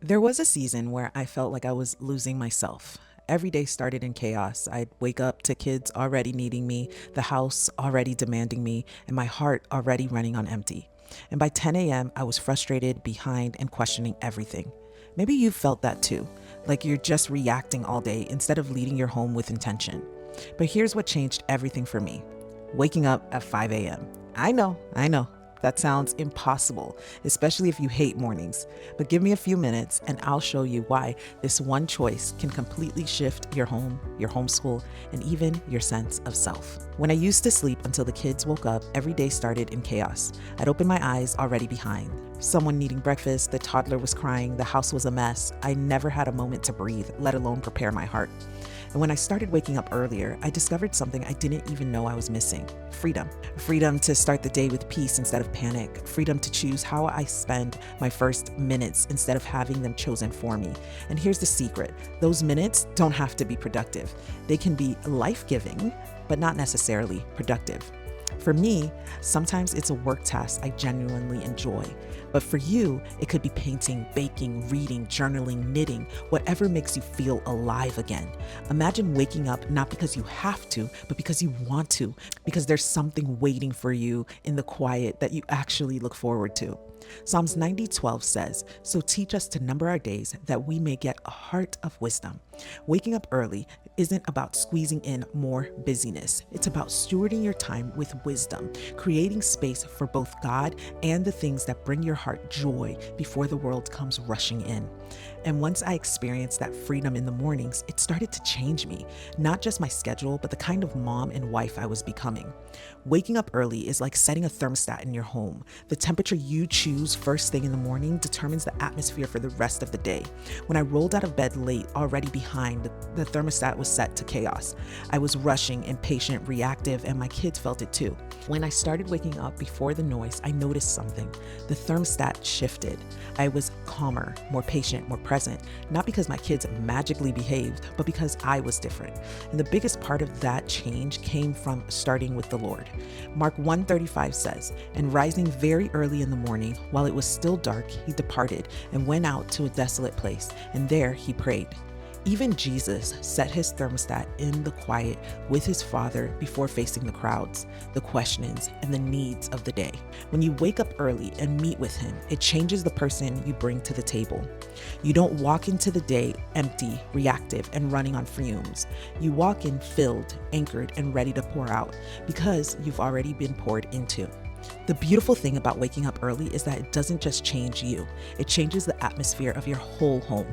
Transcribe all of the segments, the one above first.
There was a season where I felt like I was losing myself. Every day started in chaos. I'd wake up to kids already needing me, the house already demanding me, and my heart already running on empty. And by 10 a.m., I was frustrated, behind, and questioning everything. Maybe you felt that too, like you're just reacting all day instead of leading your home with intention. But here's what changed everything for me: waking up at 5 a.m. I know. That sounds impossible, especially if you hate mornings. But give me a few minutes and I'll show you why this one choice can completely shift your home, your homeschool, and even your sense of self. When I used to sleep until the kids woke up, every day started in chaos. I'd open my eyes already behind. Someone needing breakfast, the toddler was crying, the house was a mess. I never had a moment to breathe, let alone prepare my heart. And when I started waking up earlier, I discovered something I didn't even know I was missing: freedom. Freedom to start the day with peace instead of panic. Freedom to choose how I spend my first minutes instead of having them chosen for me. And here's the secret: those minutes don't have to be productive. They can be life giving, but not necessarily productive. For me, sometimes it's a work task I genuinely enjoy. But for you, it could be painting, baking, reading, journaling, knitting, whatever makes you feel alive again. Imagine waking up not because you have to, but because you want to, because there's something waiting for you in the quiet that you actually look forward to. Psalms 90:12 says, "So teach us to number our days that we may get a heart of wisdom." Waking up early isn't about squeezing in more busyness. It's about stewarding your time with wisdom, creating space for both God and the things that bring your heart joy before the world comes rushing in. And once I experienced that freedom in the mornings, it started to change me, not just my schedule, but the kind of mom and wife I was becoming. Waking up early is like setting a thermostat in your home. The temperature you choose first thing in the morning determines the atmosphere for the rest of the day. When I rolled out of bed late, already behind, the thermostat was set to chaos. I was rushing, impatient, reactive, and my kids felt it too. When I started waking up before the noise, I noticed something. The thermostat shifted. I was calmer, more patient, more present, not because my kids magically behaved, but because I was different. And the biggest part of that change came from starting with the Lord. Mark 1:35 says, "And rising very early in the morning, while it was still dark, he departed and went out to a desolate place, and there he prayed." Even Jesus set his thermostat in the quiet with his Father before facing the crowds, the questions, and the needs of the day. When you wake up early and meet with him, it changes the person you bring to the table. You don't walk into the day empty, reactive, and running on fumes. You walk in filled, anchored, and ready to pour out because you've already been poured into. The beautiful thing about waking up early is that it doesn't just change you, it changes the atmosphere of your whole home.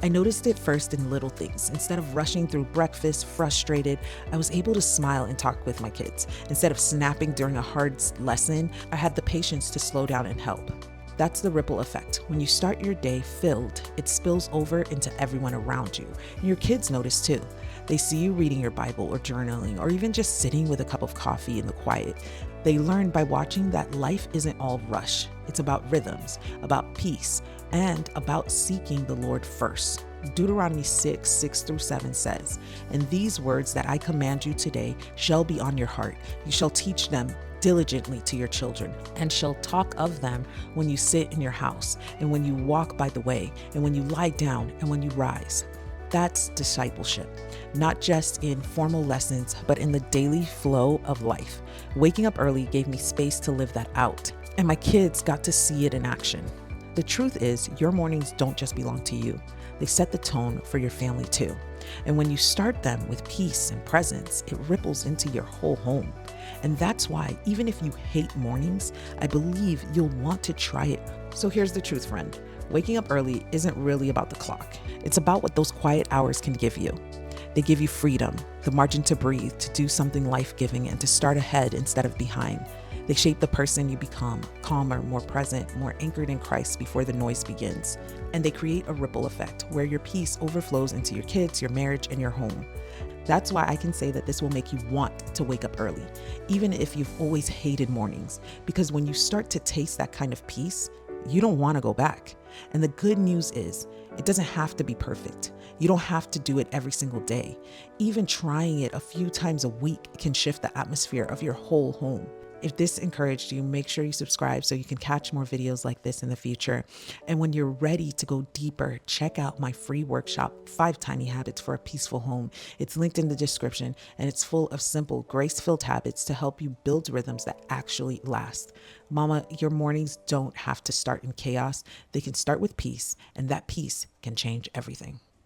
I noticed it first in little things. Instead of rushing through breakfast, frustrated, I was able to smile and talk with my kids. Instead of snapping during a hard lesson, I had the patience to slow down and help. That's the ripple effect. When you start your day filled, it spills over into everyone around you. And your kids notice too. They see you reading your Bible or journaling or even just sitting with a cup of coffee in the quiet. They learn by watching that life isn't all rush. It's about rhythms, about peace, and about seeking the Lord first. Deuteronomy 6:6-7 says, "And these words that I command you today shall be on your heart. You shall teach them diligently to your children, and shall talk of them when you sit in your house, and when you walk by the way, and when you lie down, and when you rise." That's discipleship, not just in formal lessons, but in the daily flow of life. Waking up early gave me space to live that out, and my kids got to see it in action. The truth is, your mornings don't just belong to you. They set the tone for your family too. And when you start them with peace and presence, it ripples into your whole home. And that's why, even if you hate mornings, I believe you'll want to try it. So here's the truth, friend. Waking up early isn't really about the clock. It's about what those quiet hours can give you. They give you freedom, the margin to breathe, to do something life-giving, and to start ahead instead of behind. They shape the person you become: calmer, more present, more anchored in Christ before the noise begins. And they create a ripple effect where your peace overflows into your kids, your marriage, and your home. That's why I can say that this will make you want to wake up early, even if you've always hated mornings. Because when you start to taste that kind of peace, you don't want to go back. And the good news is, it doesn't have to be perfect. You don't have to do it every single day. Even trying it a few times a week can shift the atmosphere of your whole home. If this encouraged you, make sure you subscribe so you can catch more videos like this in the future. And when you're ready to go deeper, check out my free workshop, 5 Tiny Habits for a Peaceful Home. It's linked in the description, and it's full of simple, grace-filled habits to help you build rhythms that actually last. Mama, your mornings don't have to start in chaos. They can start with peace, and that peace can change everything.